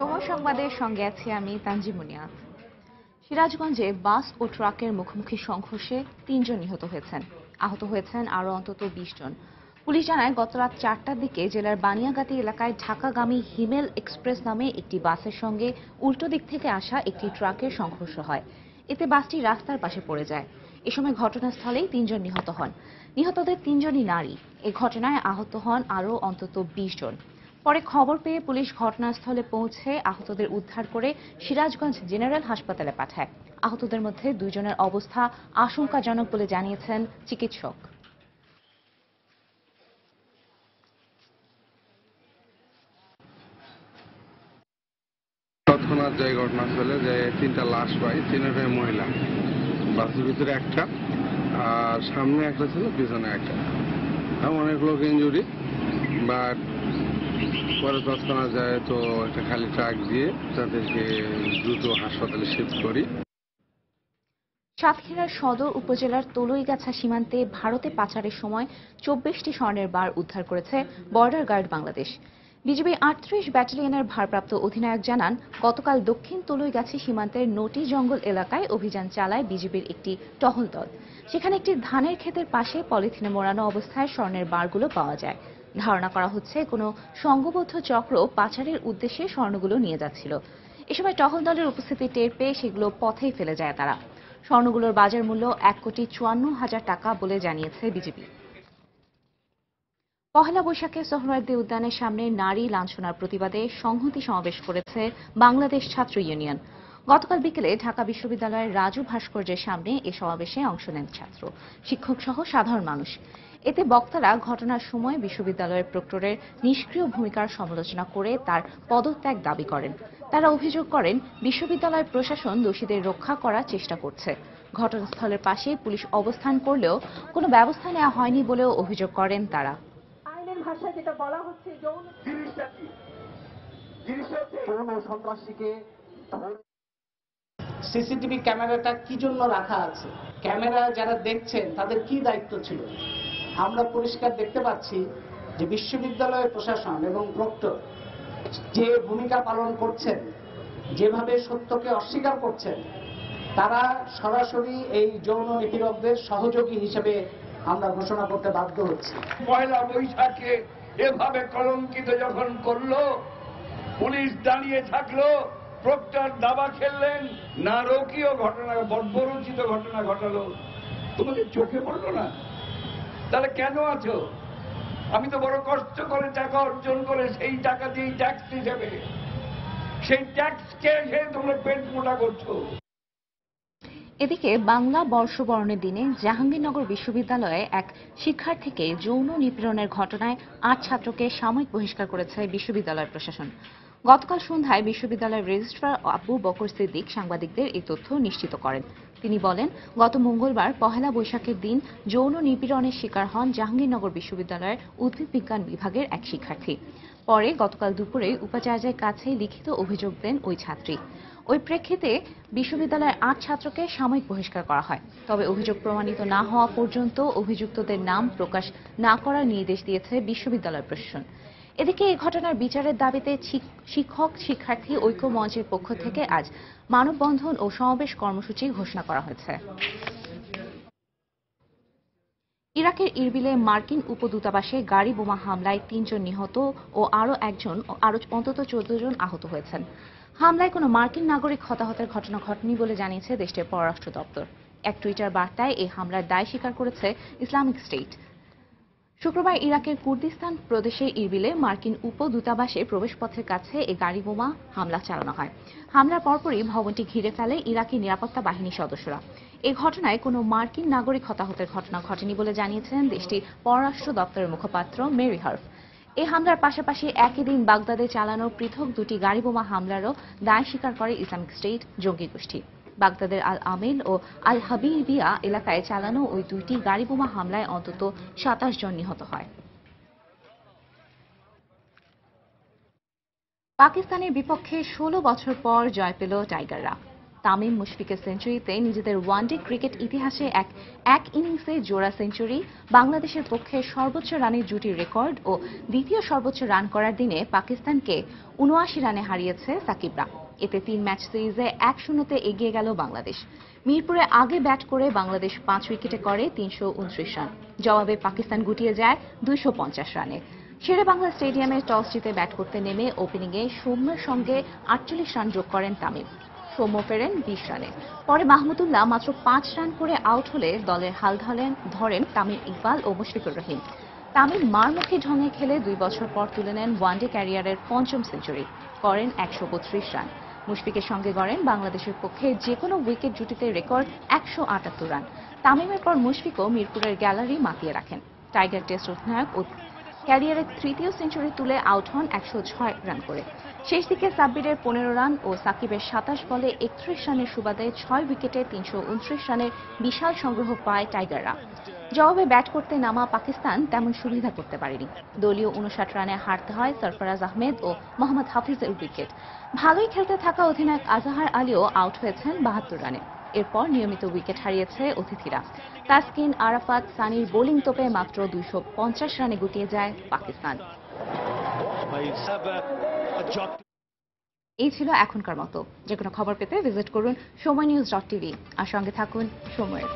সময় সংবাদের সঙ্গে আছি আমি তানজিমুনিয়া। সিরাজগঞ্জে বাস ও ট্রাকের মুখোমুখি সংঘর্ষে ৩ জন নিহত হয়েছেন। আহত হয়েছেন আরও অন্তত ২০ জন। পুলিশ জানায় গত রাত ৪টার দিকে জেলার বানিয়াগাতি এলাকায় ঢাকাগামী হিমেল এক্সপ্রেস নামে একটি বাসের সঙ্গে উল্টো দিক থেকে আসা একটি ট্রাকের সংঘর্ষ হয়। এতে বাসটি রাস্তার পাশে পড়ে যায়। এ সময় ঘটনাস্থলেই ৩ জন নিহত হন। নিহতদের ৩ জনই নারী। এ ঘটনায় আহত হন আরও অন্তত ২০ জন। পরে খবর পেয়ে পুলিশ ঘটনাস্থলে পৌঁছে আহতদের উদ্ধার করে সিরাজগঞ্জ জেনারেল হাসপাতালে পাঠায়। আহতদের মধ্যে ২ জনের অবস্থা আশঙ্কাজনক বলে জানিয়েছেন চিকিৎসক। তৎক্ষণাৎ যাই ঘটনাস্থলে যে 3টা লাশ পাই, 3টাই মহিলা। বাসের ভিতরে একটা, আর সামনে একটা ছিল, পিছনে একটা। অনেক লোক ইনজুরি, বাট পরে তৎক্ষণাৎ যায় তো একটা খালি ট্রাক দিয়ে তাদেরকে দ্রুত হাসপাতালে শিফট করি। সাতক্ষীরার সদর উপজেলার তলইগাছা সীমান্তে ভারতে পাচারের সময় 24টি স্বর্ণের বার উদ্ধার করেছে বর্ডার গার্ড বাংলাদেশ। বিজিবি 38 ব্যাটালিয়নের ভারপ্রাপ্ত অধিনায়ক জানান, গতকাল দক্ষিণ তলইগাছি সীমান্তের নটি জঙ্গল এলাকায় অভিযান চালায় বিজিবির একটি টহল দল। সেখানে একটি ধানের ক্ষেতের পাশে পলিথিনে মোড়ানো অবস্থায় স্বর্ণের বারগুলো পাওয়া যায়। ধারণা করা হচ্ছে কোনো সংঘবদ্ধ চক্র পাচারের উদ্দেশ্যে স্বর্ণগুলো নিয়ে যাচ্ছিল। এ সময় টহল দলের উপস্থিতি টের পেয়ে সেগুলো পথেই ফেলে যায় তারা। স্বর্ণগুলোর বাজার মূল্য 1,54,00,000 টাকা বলে জানিয়েছে বিজিবি। পহেলা বৈশাখে সোহরাওয়ার্দী উদ্যানের সামনে নারী লাঞ্ছনার প্রতিবাদে সংহতি সমাবেশ করেছে বাংলাদেশ ছাত্র ইউনিয়ন। গতকাল বিকেলে ঢাকা বিশ্ববিদ্যালয়ের রাজু ভাস্কর্যের সামনে এ সমাবেশে অংশ নেন ছাত্র, শিক্ষক সহ সাধারণ মানুষ। এতে বক্তারা ঘটনার সময় বিশ্ববিদ্যালয়ের প্রক্টরের নিষ্ক্রিয় ভূমিকার সমালোচনা করে তার পদত্যাগ দাবি করেন। তারা অভিযোগ করেন, বিশ্ববিদ্যালয় প্রশাসন দোষীদের রক্ষা করার চেষ্টা করছে। ঘটনাস্থলের পাশে পুলিশ অবস্থান করলেও কোনো ব্যবস্থা নেওয়া হয়নি বলেও অভিযোগ করেন তারা। ভাষায় যেটা বলা হচ্ছে যৌন সন্ত্রাসীকে সিসিটিভি ক্যামেরাটা কি জন্য রাখা আছে, ক্যামেরা যারা দেখছেন তাদের কি দায়িত্ব ছিল। আমরা পরিষ্কার দেখতে পাচ্ছি যে বিশ্ববিদ্যালয়ের প্রশাসন এবং প্রক্টর যে ভূমিকা পালন করছেন, যেভাবে সত্যকে অস্বীকার করছেন, তারা সরাসরি এই যৌন নিপীড়কদের সহযোগী হিসেবে আমরা ঘোষণা করতে বাধ্য হচ্ছি। পয়লা বৈশাখে এভাবে কলঙ্কিত যখন করলো, পুলিশ দাঁড়িয়ে থাকলো, প্রক্টর দাবা খেললেন, নারকীয় ঘটনা, বর্বরোচিত ঘটনা ঘটালো, তোমাদের চোখে পড়লো না? তাহলে কেন আছো? আমি তো বড় কষ্ট করে টাকা অর্জন করে সেই টাকা দিয়ে ট্যাক্স হিসেবে, সেই ট্যাক্সকে তোমরা পেট মোটা করছো। এদিকে বাংলা বর্ষবরণের দিনে জাহাঙ্গীরনগর বিশ্ববিদ্যালয়ে এক শিক্ষার্থীকে যৌন নিপীড়নের ঘটনায় ৮ ছাত্রকে সাময়িক বহিষ্কার করেছে বিশ্ববিদ্যালয় প্রশাসন। গতকাল সন্ধ্যায় বিশ্ববিদ্যালয়ের রেজিস্ট্রার আবু বকর সিদ্দিক সাংবাদিকদের এই তথ্য নিশ্চিত করেন। তিনি বলেন, গত মঙ্গলবার পহেলা বৈশাখের দিন যৌন নিপীড়নের শিকার হন জাহাঙ্গীরনগর বিশ্ববিদ্যালয়ের উদ্ভিদ বিজ্ঞান বিভাগের এক শিক্ষার্থী। পরে গতকাল দুপুরে উপাচার্যের কাছে লিখিত অভিযোগ দেন ওই ছাত্রী। ওই প্রেক্ষিতে বিশ্ববিদ্যালয়ের ৮ ছাত্রকে সাময়িক বহিষ্কার করা হয়। তবে অভিযোগ প্রমাণিত না হওয়া পর্যন্ত অভিযুক্তদের নাম প্রকাশ না করার নির্দেশ দিয়েছে বিশ্ববিদ্যালয় প্রশাসন। এদিকে এই ঘটনার বিচারের দাবিতে শিক্ষক শিক্ষার্থী ঐক্য মঞ্চের পক্ষ থেকে আজ মানববন্ধন ও সমাবেশ কর্মসূচি ঘোষণা করা হয়েছে। ইরাকের ইরবিলে মার্কিন উপদূতাবাসে গাড়ি বোমা হামলায় ৩ জন নিহত ও আরও অন্তত 14 জন আহত হয়েছেন। হামলায় কোনো মার্কিন নাগরিক হতাহতের ঘটনা ঘটেনি বলে জানিয়েছে দেশটির পররাষ্ট্র দপ্তর। এক টুইটার বার্তায় এই হামলার দায় স্বীকার করেছে ইসলামিক স্টেট। শুক্রবার ইরাকের কুর্দিস্তান প্রদেশের ইরবিলে মার্কিন উপদূতাবাসে প্রবেশপথের কাছে এই গাড়ি বোমা হামলা চালানো হয়। হামলার পরপরই ভবনটি ঘিরে ফেলে ইরাকি নিরাপত্তা বাহিনীর সদস্যরা। এই ঘটনায় কোনো মার্কিন নাগরিক হতাহতের ঘটনা ঘটেনি বলে জানিয়েছেন দেশটির পররাষ্ট্র দপ্তরের মুখপাত্র মেরি হার্ফ। এই হামলার পাশাপাশি একই দিন বাগদাদে চালানো পৃথক দুটি গাড়ি বোমা হামলারও দায় স্বীকার করে ইসলামিক স্টেট জঙ্গি গোষ্ঠী। বাগদাদের আল আমিল ও আল হাবিবিয়া এলাকায় চালানো ওই দুইটি গাড়ি বোমা হামলায় অন্তত 27 জন নিহত হয়। পাকিস্তানের বিপক্ষে 16 বছর পর জয় পেল টাইগাররা। তামিম মুশফিকের সেঞ্চুরিতে নিজেদের ওয়ানডে ক্রিকেট ইতিহাসে এক ইনিংসে জোড়া সেঞ্চুরি, বাংলাদেশের পক্ষে সর্বোচ্চ রানের জুটির রেকর্ড ও দ্বিতীয় সর্বোচ্চ রান করার দিনে পাকিস্তানকে ৭৯ রানে হারিয়েছে সাকিবরা। এতে ৩ ম্যাচ সিরিজে ১-০ এগিয়ে গেল বাংলাদেশ। মিরপুরে আগে ব্যাট করে বাংলাদেশ ৫ উইকেটে করে ৩২৯ রান। জবাবে পাকিস্তান গুটিয়ে যায় ২৫০ রানে। শেরেবাংলা স্টেডিয়ামে টস জিতে ব্যাট করতে নেমে ওপেনিংয়ে সৌম্যের সঙ্গে ৪৮ রান যোগ করেন তামিম। সৌম্য ফেরেন ২০ রানে। পরে মাহমুদুল্লাহ মাত্র ৫ রান করে আউট হলে দলের হাল ধরেন তামিম ইকবাল ও মুশফিকুর রহিম। তামিম মারমুখী ঢঙে খেলে ২ বছর পর তুলে নেন ওয়ানডে ক্যারিয়ারের পঞ্চম সেঞ্চুরি, করেন ১৩২ রান। মুশফিকের সঙ্গে গড়েন বাংলাদেশের পক্ষে যেকোনো উইকেট জুটিতে রেকর্ড ১৭৮ রান। তামিমের পর মুশফিকও মিরপুরের গ্যালারি মাতিয়ে রাখেন। টাইগার টেস্ট অধিনায়ক ও ক্যারিয়ারের তৃতীয় সেঞ্চুরি তুলে আউট হন ১০৬ রান করে। শেষ দিকে সাব্বিরের ১৫ রান ও সাকিবের ২৭ বলে ৩১ রানের সুবাদে ৬ উইকেটে ৩২৯ রানের বিশাল সংগ্রহ পায় টাইগাররা। জবাবে ব্যাট করতে নামা পাকিস্তান তেমন সুবিধা করতে পারেনি। দলীয় ৫৯ রানে হারতে হয় সরফরাজ আহমেদ ও মোহাম্মদ হাফিজের উইকেট। ভালোই খেলতে থাকা অধিনায়ক আজাহার আলীও আউট হয়েছেন ৭২ রানে। এরপর নিয়মিত উইকেট হারিয়েছে অতিথিরা। তাসকিন, আরাফাত, সানির বোলিং তোপে মাত্র ২৫০ রানে গুটিয়ে যায় পাকিস্তান। এই ছিল এখনকার মতো। যে কোনো খবর পেতে ভিজিট করুন সময়নিউজ.tv আর সঙ্গে থাকুন সময়ের।